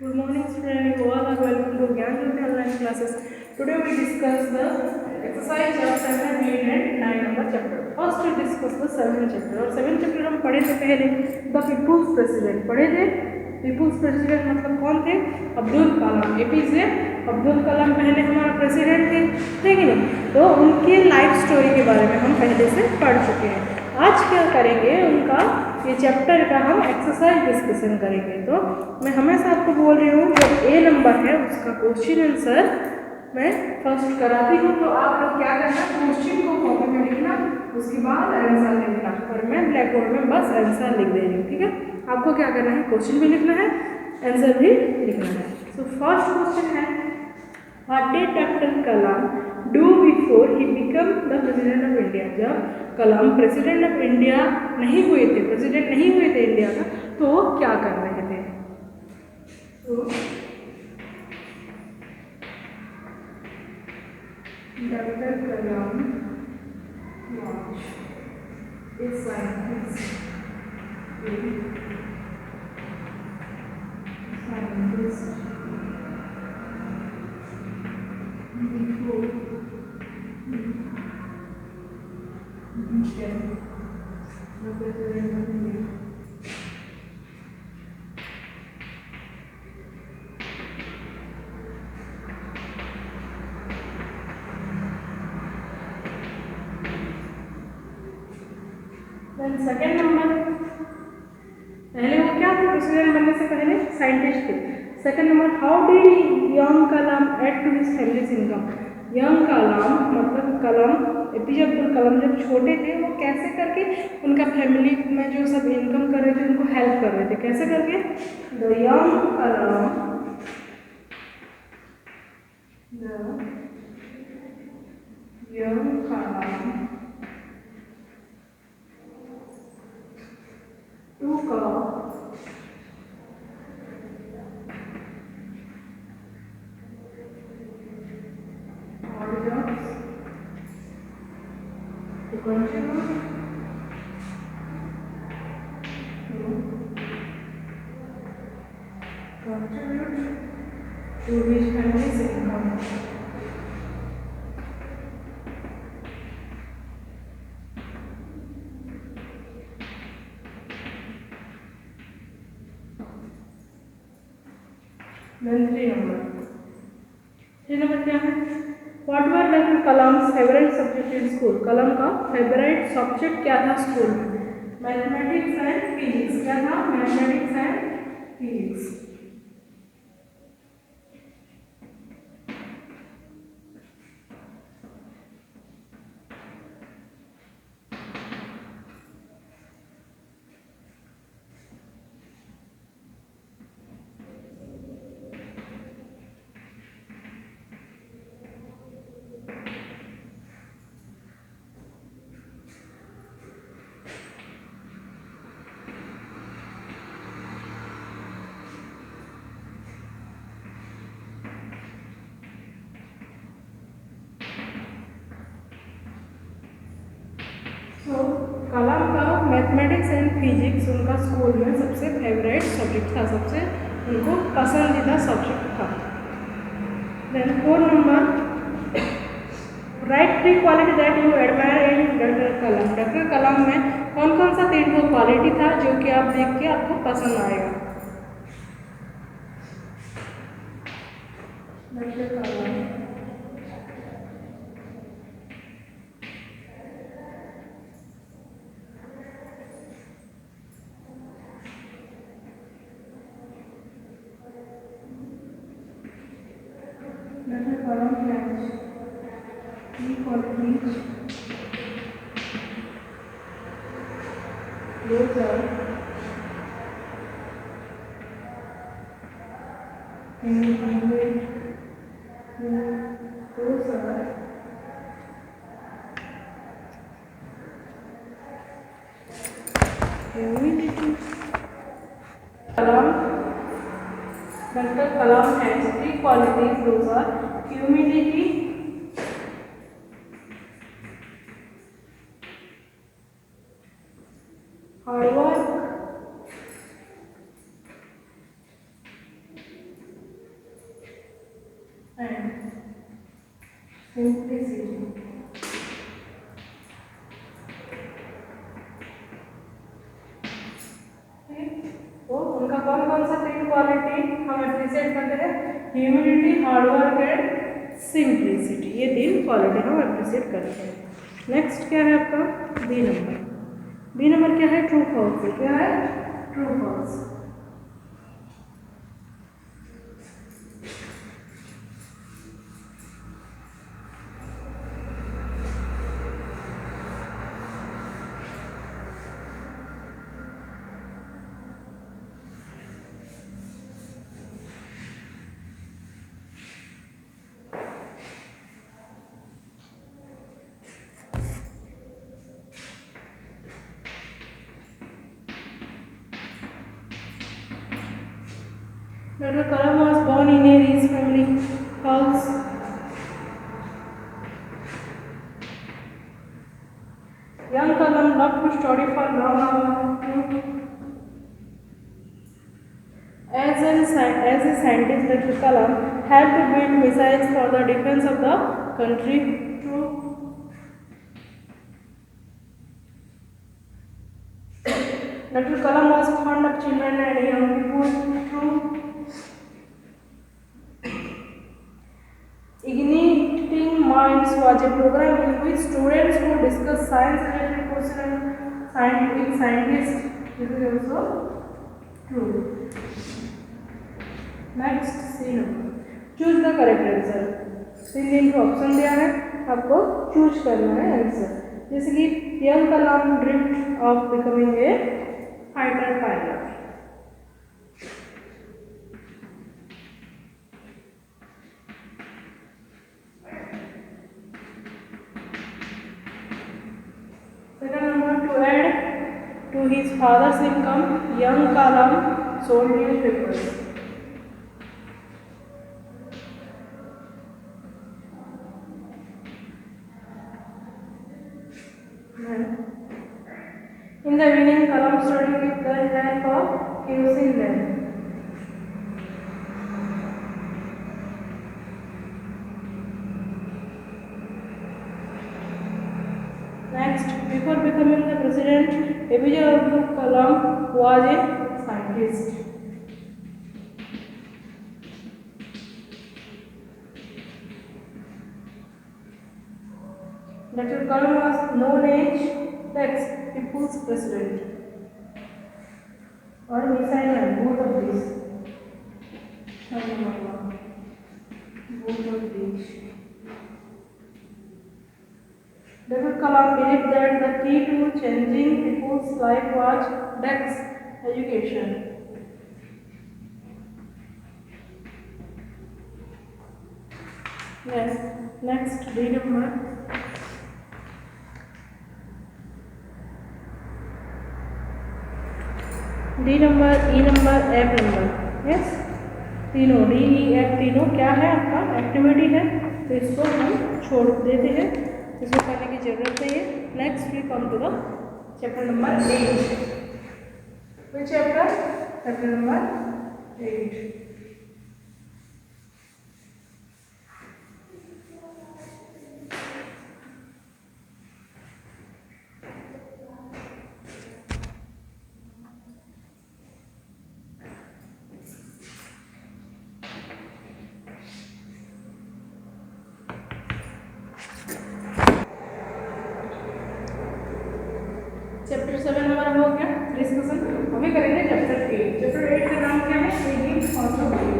Good morning, students. You all are welcome to Gyan Jyoti online classes. Today we discuss the exercise of 7, 8 and 9 number chapter. First we discuss the 7th chapter. और 7th chapter हम पढ़े थे पहले the people's president पढ़े थे. People's president मतलब कौन थे? अब्दुल कलाम. एपीजे अब्दुल कलाम पहले हमारा प्रेसिडेंट थे कि नहीं? तो उनके लाइफ स्टोरी के बारे में हम पहले से पढ़ चुके हैं. आज क्या करेंगे, उनका ये चैप्टर का हम एक्सरसाइज डिस्कशन करेंगे. तो मैं हमेशा आपको बोल रही हूँ जो ए नंबर है उसका क्वेश्चन आंसर मैं फर्स्ट कराती हूँ. तो आप लोग क्या करना, क्वेश्चन को कॉपी में लिखना, उसके बाद आंसर लिखना. और मैं ब्लैक बोर्ड में बस आंसर लिख दे रही हूँ. ठीक है, आपको क्या करना है, क्वेश्चन भी लिखना है, आंसर भी लिखना है. सो फर्स्ट क्वेश्चन है, what did doctor Kalam do before he become the president of India. जब कलाम प्रेसिडेंट ऑफ इंडिया नहीं हुए थे, प्रेसिडेंट नहीं हुए थे इंडिया का, तो वो क्या कर रहे थे? तो doctor Kalam was a scientist before became the president of India. Then second number, पहले वो क्या थे, प्रेसिडेंट बनने से पहले साइंटिस्ट थे. Second number, how did young Kalam add to his family's income. Young Kalam मतलब कलाम एपीजे अब्दुल कलाम जब छोटे थे वो कैसे करके उनका फैमिली में जो सब इनकम कर रहे थे उनको हेल्प कर रहे थे, कैसे करके? The young Kalam took a orders to contribute to his family's income. Then three number क्या है? What were doctor Kalam's favourite subject in school. Kalam का फेवरेट सब्जेक्ट क्या था स्कूल में? Mathematics and physics. क्या था? Mathematics and physics. तो कलाम का मैथमेटिक्स एंड फिजिक्स उनका स्कूल में सबसे फेवरेट सब्जेक्ट था, सबसे उनको पसंदीदा सब्जेक्ट था. Then four number, right three quality that you admire in doctor Kalam. Doctor Kalam में कौन कौन सा तीन को क्वालिटी था जो कि आप देख के आपको पसंद आएगा? Doctor Kalam those are Dr. Kalam has three qualities. Those are humility, hard work simplicity. तो उनका कौन कौन सा तीन क्वालिटी हम अप्रिशिएट करते हैं? Humility, hard work and simplicity. ये तीन क्वालिटी हम अप्रिशिएट करते हैं। नेक्स्ट क्या है आपका बी नंबर। बी नंबर क्या है? True false. क्या है? True false. Dr. Kalam was born in a rich family. False. Young Kalam loved to study for long hours. As a scientist, Dr. Kalam had to build missiles for the defense of the country. True. Dr. Kalam was fond of children and young people. True. Igniting Minds was a program in which students could discuss science-related questions with scientists. This is also true. Next, C number. Choose the correct answer. तीन option दिया है, आपको choose करना है answer. जैसे कि young Kalam dreamed of becoming A fighter pilot. Second number, to add to his father's income, young Kalam sold newspapers. In the evening, Kalam studied with the help of kerosene lamp. Next, before becoming the president, APJ Abdul Kalam was a scientist. Dr. Kalam was known as Tex, People's President, or missile man, both of these. Both of these. Dr. Kalam believed that the key to changing people's life was Dex education. Yes. Next, D number. D number, E number, F number. Yes, तीनों D, E, F तीनों क्या है? आपका activity है, तो इसको हम छोड़ देते हैं, इसको करने की जरूरत नहीं है। Next we come to the chapter number 8। Which chapter? Chapter number 8। Chapter 7 हमारा हो गया डिस्कशन। अभी करेंगे चैप्टर 8। चैप्टर 8 का नाम क्या है? Physics of the body.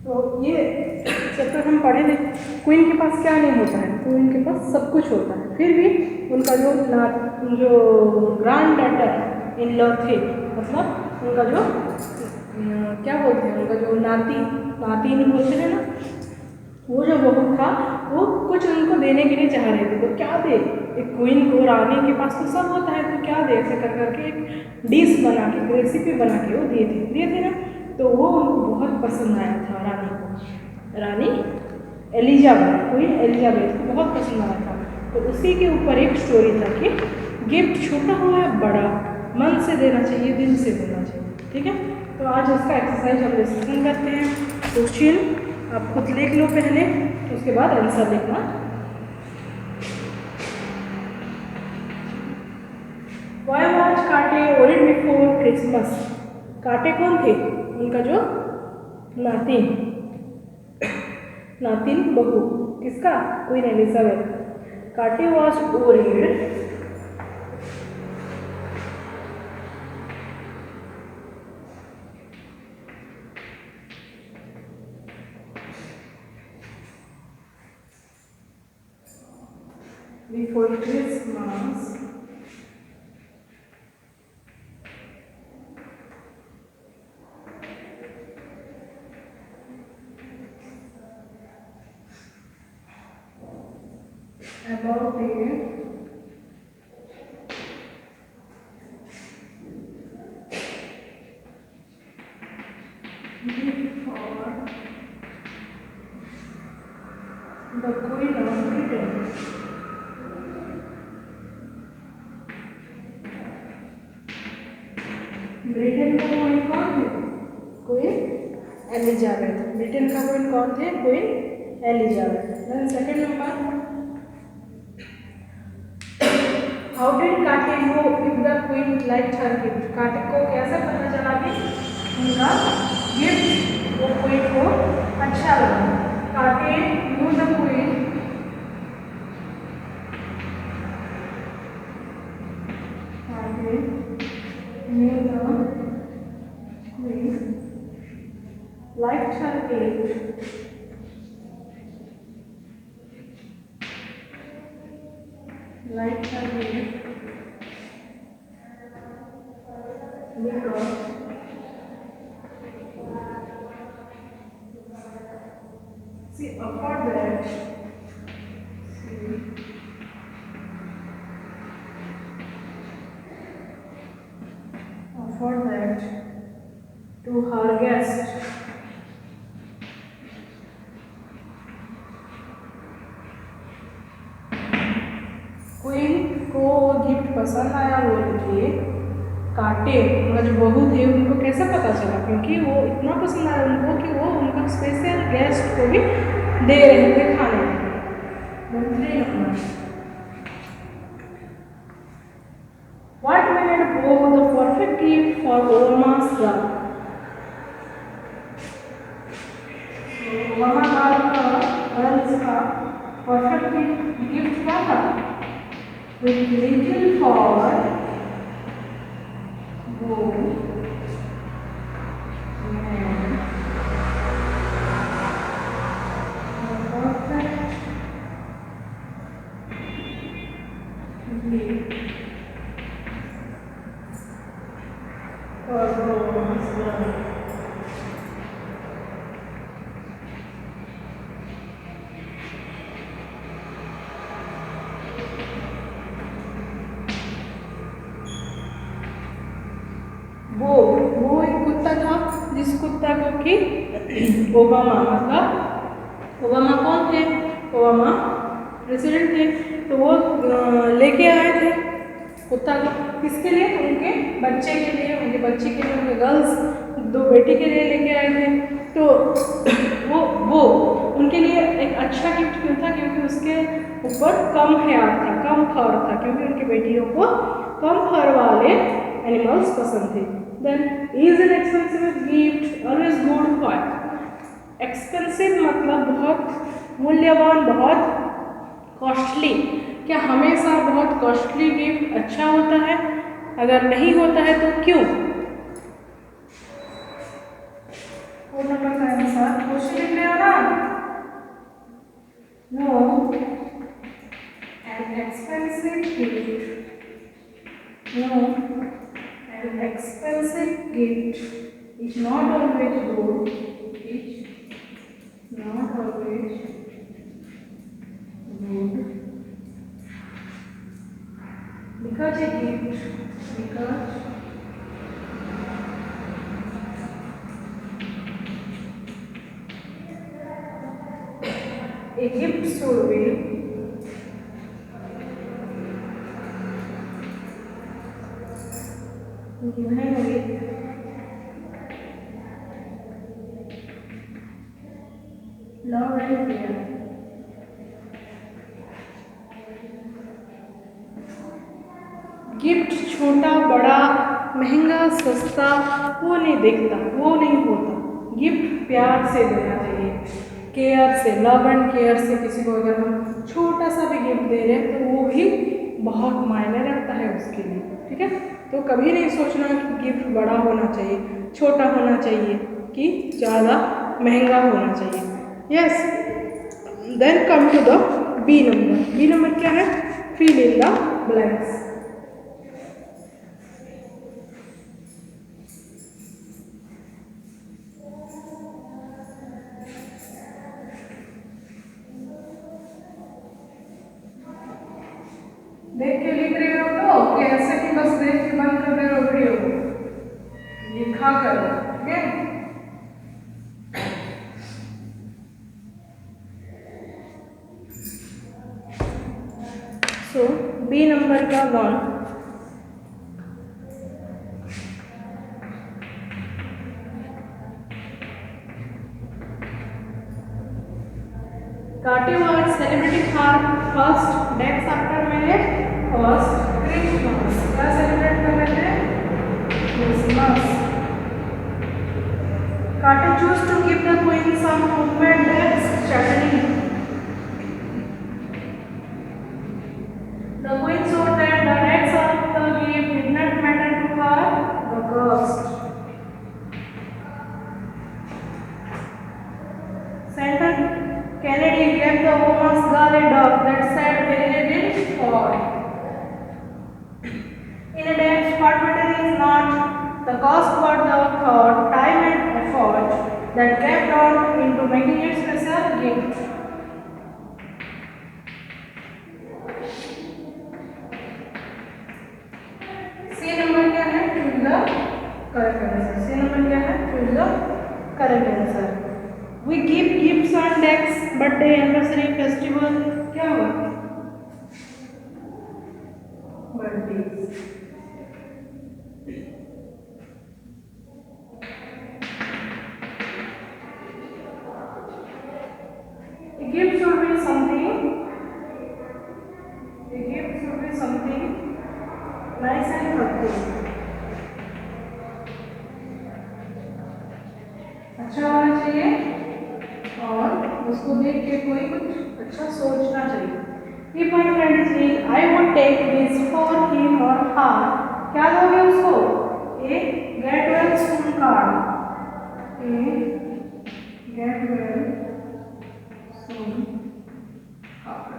तो ये चैप्टर हम पढ़े थे। क्वीन के पास क्या नहीं होता है? क्वीन के पास सब कुछ होता है, फिर भी उनका जो ग्रैंड डॉटर इन लॉ थे, मतलब उनका जो क्या बोलते हैं, उनका जो नातिन बोलते हैं ना, वो जो बहू था वो कुछ उनको देने के लिए चाह रहे थे। तो क्या दे? एक क्वीन को, रानी के पास तो सब होता है, तो क्या दे? ऐसे कर करके एक डिश बना के, रेसिपी बना के वो दिए थे ना। तो वो उनको बहुत पसंद आया था रानी को। रानी एलिजाबेथ, क्वीन एलिजाबेथ को बहुत पसंद आया था। तो उसी के ऊपर एक स्टोरी था कि गिफ्ट छोटा हो या बड़ा मन से देना चाहिए, दिल से देना चाहिए। ठीक है, तो आज इसका एक्सरसाइज हम डिस्कशन करते हैं। क्वेश्चन आप खुद लिख लो पहले, उसके बाद आंसर लिखना। Why was Kante worried before Christmas? Kante कौन थे? उनका जो नातिन, नातिन बहू किसका? Queen Elizabeth. Kante was worried before Christmas about a gift for the Queen of Britain. Britain का क्वीन कौन थे? Queen Elizabeth. ब्रिटेन का क्वीन कौन थे? Queen Elizabeth. Then second number, how did Kante know if the queen liked her gift? Kante को कैसे पता चला कि उनका गिफ्ट वो क्वीन को अच्छा लगा? कांटे new the queen knew the queen liked her gift because see upon that offered that to her guest. Queen को गिफ्ट पसंद आया बोल के कांटे मतलब जो बहू थे उनको कैसे पता चला? क्योंकि वो इतना पसंद आया उनको कि वो उनका स्पेशल गेस्ट को भी दे रहे थे खाने में। What made Bo the perfect gift for Obama's girl? Obama girls का परफेक्ट गिफ्ट क्या था? With little for Bo वो एक कुत्ता था जिस कुत्ता को कि ओबामा मतलब ओबामा कौन थे? ओबामा प्रेसिडेंट थे। तो वो लेके आए थे कुत्ता को किसके लिए? उनके बच्चे के लिए, उनके बच्चे के लिए, उनके गर्ल्स दो बेटी के लिए लेके आए थे। तो वो उनके लिए एक अच्छा गिफ्ट क्यों था? क्योंकि उसके ऊपर कम हेयर था, कम फर था, क्योंकि उनकी बेटियों को कम फर वाले एनिमल्स पसंद थे। Then is an expensive gift always good for? Expensive मतलब बहुत मूल्यवान, बहुत कॉस्टली। क्या हमेशा बहुत कॉस्टली गिफ्ट अच्छा होता है? अगर नहीं होता है तो क्यों? 4 नंबर का आंसर क्वेश्चन लिख रहे हो ना? No, an expensive gift, no, an expensive gift is not always good, is not always good, because a gift, because A gift should be given with love and care. Gift छोटा बड़ा महंगा सस्ता वो नहीं देखता, वो नहीं होता। गिफ्ट प्यार से देना चाहिए, केयर से, लव एंड केयर से। किसी को अगर हम छोटा सा भी गिफ्ट दे रहे हैं तो वो भी बहुत मायने रखता है उसके लिए, ठीक है। तो कभी नहीं सोचना कि गिफ्ट बड़ा होना चाहिए, छोटा होना चाहिए, कि ज़्यादा महंगा होना चाहिए। Yes, then come to the B number. B number क्या है? Fill in the blanks. देख के लिख रहे हो तो कि ऐसे ही बस देख के बंद कर दे रहे हो, लिखा करो, ठीक है। सो बी नंबर का 1, Carty was celebrating her first days after marriage, first Christmas। क्या सेलिब्रेट कर रहे थे? Christmas. Carty chose to give the queen some homemade dates chutney। The queen saw that the dates of the gift did not matter to her the cost। Santa Kennedy gave the woman's girl a dog that said very little thought। In a dance, what matters is not the cost but the thought, time and effort that kept on into making it special gift। C number क्या है? Choose the correct answer. C number क्या है? Choose the correct answer. We give gifts on dates, birthday, anniversary, festival, क्या हुआ? Birthdays। A gift should be something, a gift should be something nice and healthy। अच्छा होना चाहिए और उसको देख के कोई कुछ अच्छा सोचना चाहिए। If my friend is ill, I would take this for him or her। क्या दोगे उसको? A get well soon card। A get well soon card।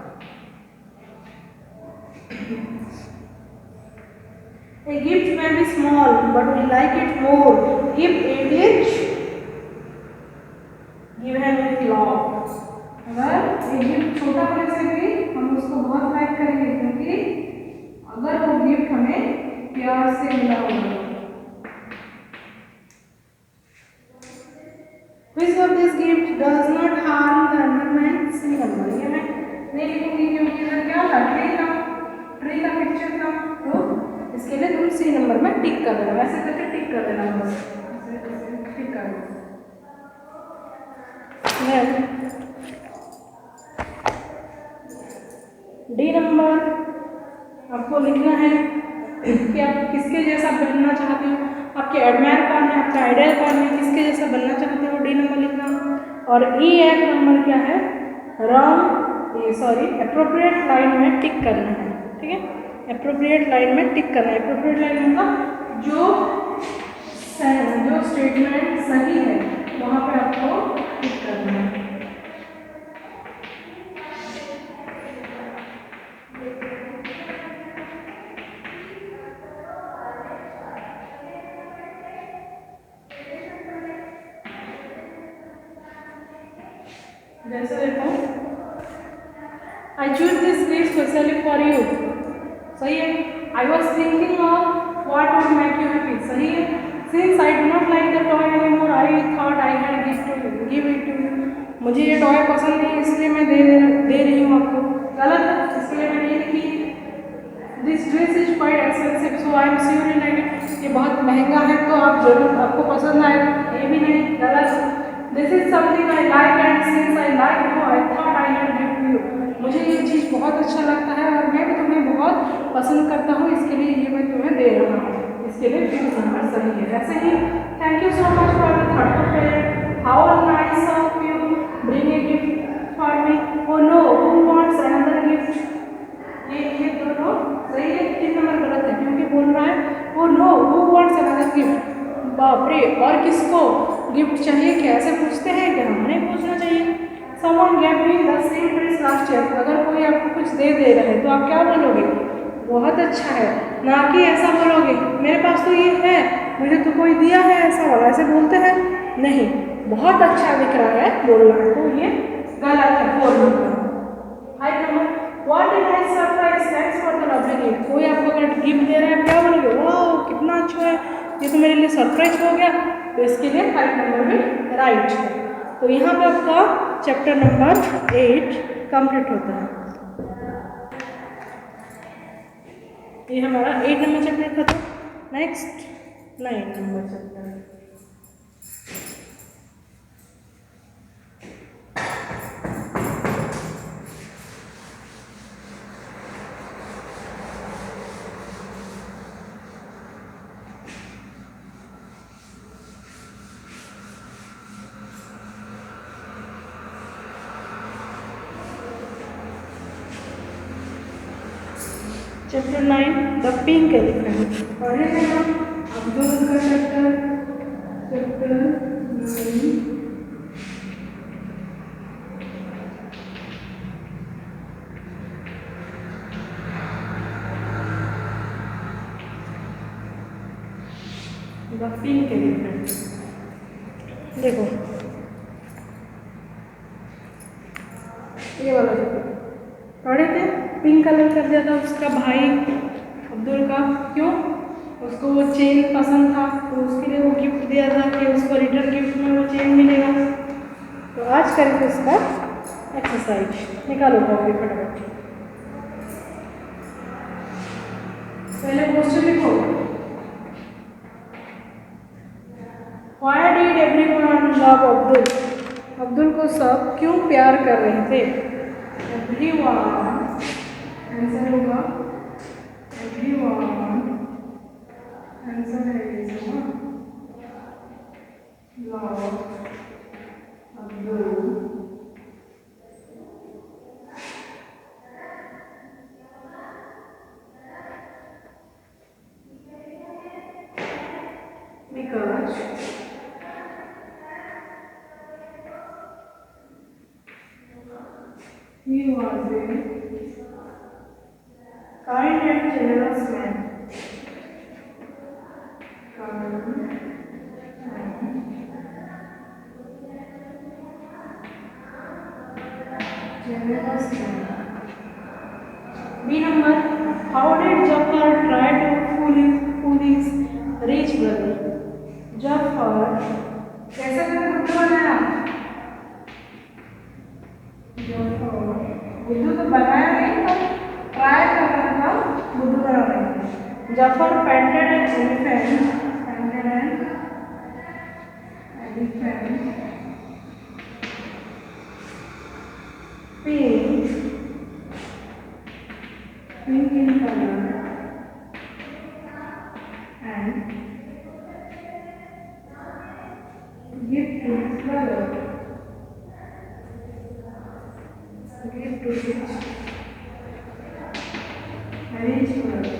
A gift may be small, but we like it more if it is given with love। अगर ये gift छोटा होने से भी हम उसको बहुत लाइक करेंगे, क्योंकि अगर वो गिफ्ट हमें प्यार से मिला होगा। Which of this gift does not harm the environment? C number. ये मैं नहीं लिखूंगी क्योंकि इधर क्या था? ट्री का पिक्चर था, तो इसके लिए तुम सी नंबर में टिक कर देना, वैसे करके टिक कर देना, बस टिक कर देना। डी नंबर आपको लिखना है कि आप किसके जैसा बनना चाहते हो, आपके एडमायर कौन है, आपका आइडियल कौन है, किसके जैसा बनना चाहते हो, डी नंबर लिखना। और ई एक नंबर क्या है? एप्रोप्रिएट लाइन में टिक करना है, ठीक है। एप्रोप्रिएट लाइन में टिक करना है। एप्रोप्रिएट लाइन मतलब जो स्टेटमेंट सही है वहाँ पे आपको टिक करना है। जैसे देखो, I choose this gift specially for you। सही है। I was thinking of what would make you happy। सही है। Since I do not like the toy anymore, I thought I had give it to you। मुझे ये toy पसंद नहीं इसलिए मैं दे रही हूँ आपको, गलत है, इसलिए मैंने ये लिखी। This dress is quite expensive so I am sure in like it, ये बहुत महंगा है तो आप जरूर आपको पसंद आएगा, ये भी नहीं, गलत। This is something I like and since I like you I thought I had gift you, मुझे ये चीज़ बहुत अच्छा लगता है और मैं भी तुम्हें बहुत पसंद करता हूँ, इसके लिए ये मैं तुम्हें दे रहा हूँ, इसके लिए फिफ्थ नंबर सही है। ऐसे ही thank you so much for the thoughtful parent, how nice of you bring a gift for me, oh no who wants another gift, ये दोनों सही है, 3 नंबर गलत है क्योंकि बोल रहा है ओ no who wants another gift, बाप रे और किसको गिफ्ट चाहिए क्या, ऐसे पूछते हैं क्या, हमें पूछना चाहिए। Someone gave me the same dress last year, अगर कोई आपको कुछ दे रहा है तो आप क्या बोलोगे, बहुत अच्छा है, ना कि ऐसा बोलोगे मेरे पास तो ये है मुझे तो कोई दिया है ऐसा वाला, ऐसे बोलते हैं नहीं, बहुत अच्छा दिख रहा है बोलना है, तो ये गलत है। 4 number. 5 number, what is nice surprise thanks for the lovely gift, कोई आपको अगर गिफ्ट दे रहा है क्या बोलोगे, वाह कितना अच्छा है, ये तो मेरे लिए सरप्राइज हो गया, तो इसके लिए 5 नंबर भी राइट है। तो यहाँ पे आपका चैप्टर नंबर 8 कंप्लीट होता है। ये हमारा 8 नंबर चैप्टर खत्म। Next 9 number chapter. Chapter 9 the pink elephant, पढ़े थे हम अब्दुल का चैप्टर 9 द पिंक एलिफेंट। देखो ये वाला चैप्टर पढ़े थे, पिंक कलर कर दिया था उसका भाई अब्दुल का, क्यों, उसको वो चेन पसंद था तो उसके लिए वो गिफ्ट दिया था कि उसको रिटर्न गिफ्ट में वो चेन मिलेगा। तो आज करेंगे उसका एक्सरसाइज, निकालो कॉपी फटाफट, पहले क्वेश्चन लिखो, why did everyone love Abdul, Abdul को सब क्यों प्यार कर रहे थे, एवरीवन आंसर होगा एवरीवन, आंसर है इसका love Abdul because he was a kind and generous man. Generous man. B number. How did Jafar try to fool his rich brother? Jafar कैसे करके बुद्धू बनाया? बुद्धू तो बनाया नहीं, तो ट्राई कर रहा था बुद्धू बनाने का। Jafar painted an elephant, pink in color, and give to his brother. Give to his rich brother.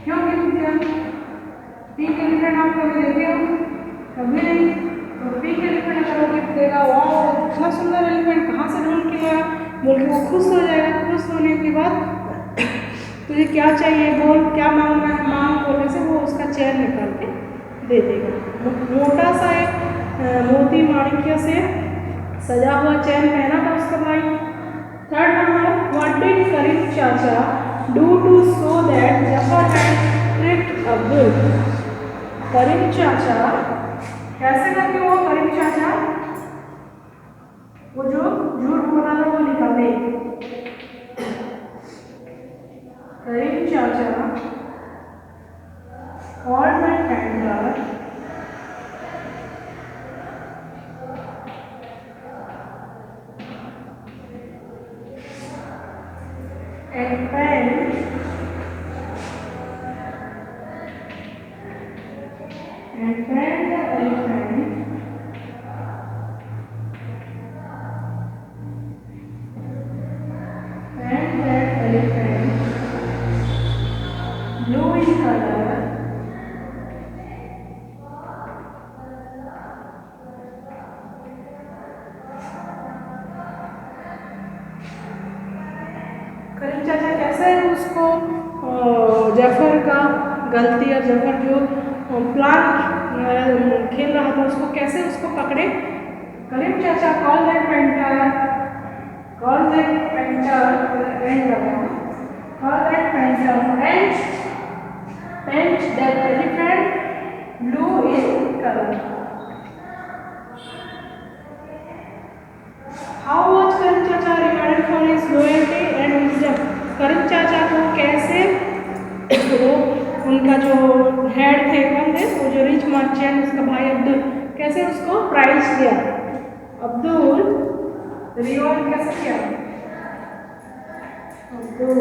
क्यों गिफ्ट दिया? पिंक एलिफेंट आप कभी देखे हो? कभी नहीं। तो पिंक एलिफेंट अगर वो गिफ्ट देगा, वाह इतना सुंदर एलिफेंट कहाँ से ढूंढ के लाया, बोल के वो खुश हो जाएगा। खुश होने के बाद तुझे क्या चाहिए बोल, क्या मांगना है मांग, बोलने से वो उसका चेन निकाल के दे देगा। मोटा सा एक मोती माणिक्य से सजा हुआ चैन पहना था उसका भाई। 3rd number, what did Karim चाचा do to show that Zafar had tricked Abdul. Karim चाचा कैसे करके वो करीम चाचा वो जो झूठ बोला था वो निकाले। करीम चाचा called my tender and felt the elephant and that elephant blue in color करीम चाचा कैसे उसको जफर का गलती और जफर जो प्लान खेल रहा था उसको कैसे उसको पकड़े। करीम चाचा call that painter and that elephant blue in color. How was Karim Chacha rewarded for his loyalty and wisdom? करीम चाचा को कैसे वो उनका जो हेड थे कौन थे वो जो रिच मर्चेंट उसका भाई अब्दुल कैसे उसको प्राइज दिया। अब्दुल रिवॉर्ड कैसे किया। अब्दुल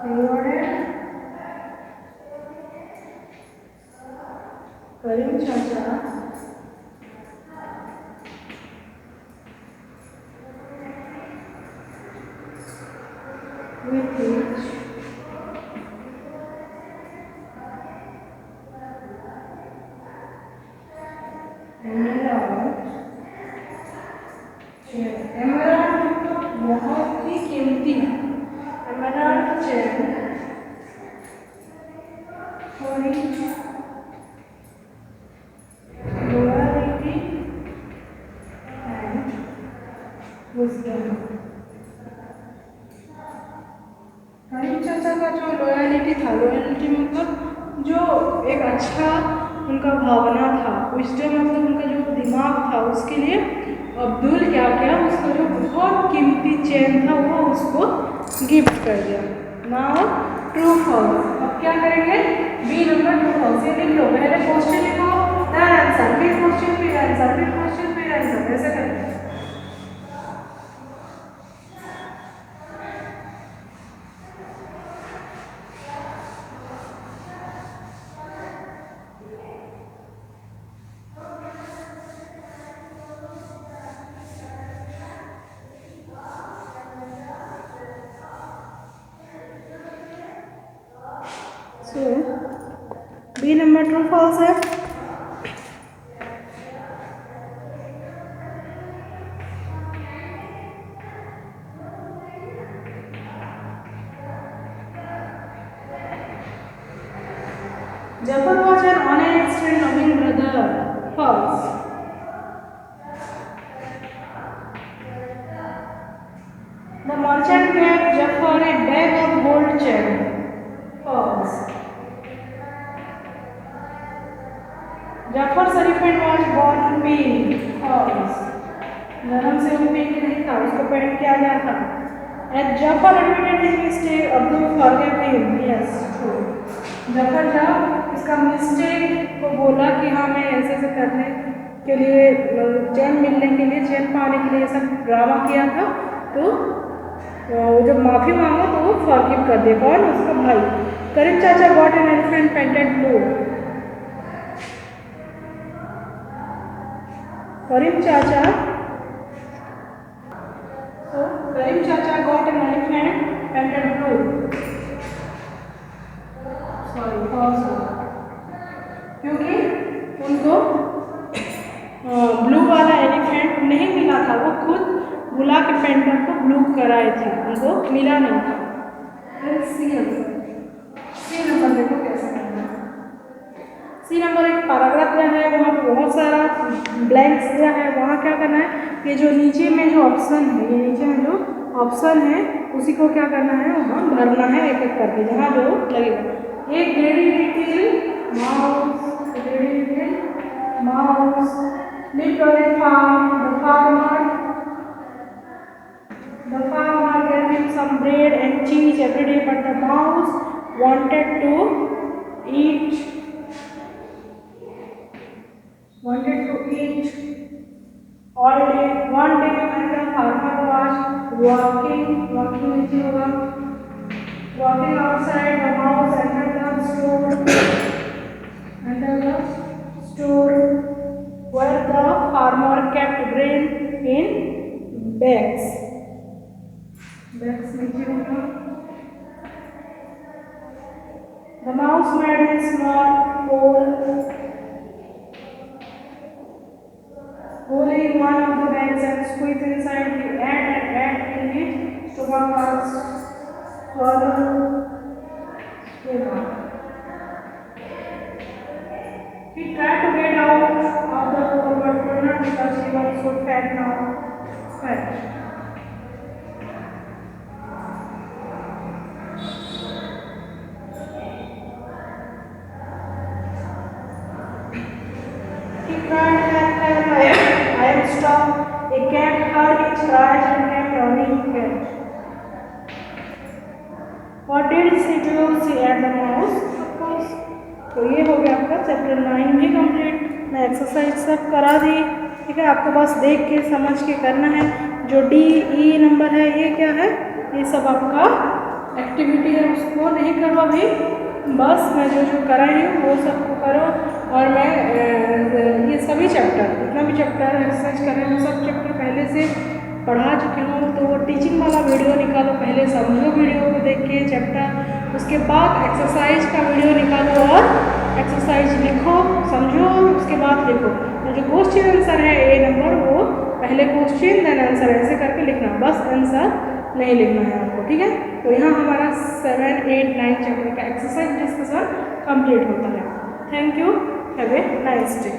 रिवॉर्डेड करीम चाचा with which एमराल्ड बहुत ही कीमती emerald chain for its loyalty and wisdom। करीम चाचा का जो लॉयलिटी था, लॉयलिटी मतलब जो एक अच्छा उनका भावना था, विजडम मतलब उनका जो दिमाग था, उसके लिए अब्दुल क्या किया उसका जो बहुत कीमती चेन था वो उसको गिफ्ट कर दिया। Now true false. अब क्या करेंगे बी नंबर ट्रू फॉल्स। ये लिख लो, पहले क्वेश्चन लिखो देन आंसर, फिर क्वेश्चन फिर आंसर, फिर क्वेश्चन फिर आंसर, ऐसे करेंगे। So B number true false है। Jafar was an honest and loving brother, false। The merchant gave Jafar a bag of gold chain, false। Jafar's elephant was born pink, false। जन्म से वो pink नहीं था, उसको paint किया गया था। As Jafar admitted his mistake, Abdul forgave him, yes, true। Zafar जब इसका मिस्टेक को बोला कि हाँ मैं ऐसे करने के लिए चैन मिलने के लिए चैन पाने के लिए सब ड्रामा किया था, तो जब माफ़ी मांगा तो वो फॉरगिव कर दिया। कौन? उसका भाई। करीम चाचा got an elephant painted blue. Karim चाचा got an elephant painted blue, sorry false, क्योंकि उनको ब्लू वाला एलिफेंट नहीं मिला था, वो खुद बुला के पेंटर को ब्लू कराए थे, उनको मिला नहीं था। सी नंबर देखो कैसे करना है। सी नंबर एक पैराग्राफ दिया है, वहाँ पे बहुत सारा ब्लैंक्स दिया है, वहाँ क्या करना है, ये जो नीचे में जो ऑप्शन है, ये नीचे में जो ऑप्शन है उसी को क्या करना है, वहाँ भरना है एक एक करके जहाँ जो लगेगा। एक lady little mouse, lived on a farm. The farmer gave him some bread and cheese every day, but the mouse wanted to eat all day. One day when the farmer was walking outside, the mouse entered the store where the farmer kept grain in bags. The mouse made a small hole in one of the bags and squeezed inside. He ate in it. Stomach was swollen. He tried to get out of the hole but could not because he was so fat now. He cried, help, I am stuck. A cat heard his cries and kept running. What did she do? She ate the mouse, of course. तो ये हो गया आपका chapter 9 भी complete. मैं exercise सब करा दी, ठीक है। आपको बस देख के समझ के करना है। जो डी ई नंबर है ये क्या है, ये सब आपका एक्टिविटी है, उसको नहीं करो अभी। बस मैं जो कराई हूँ वो सबको करो। और मैं ये सभी चैप्टर, जितना भी चैप्टर एक्सरसाइज कर रहे हैं सब चैप्टर पहले से पढ़ा चुकी हूँ। तो वो टीचिंग वाला वीडियो निकालो, पहले समझो वीडियो को देख के चैप्टर, उसके बाद एक्सरसाइज का वीडियो निकालो और एक्सरसाइज लिखो, समझो, उसके बाद लिखो। तो जो क्वेश्चन आंसर है ए नंबर, वो पहले क्वेश्चन देन आंसर ऐसे करके लिखना, बस आंसर नहीं लिखना है आपको, ठीक है। तो यहाँ हमारा 7, 8, 9 चैप्टर का एक्सरसाइज डिस्कशन कंप्लीट होता है। Thank you, have a nice day.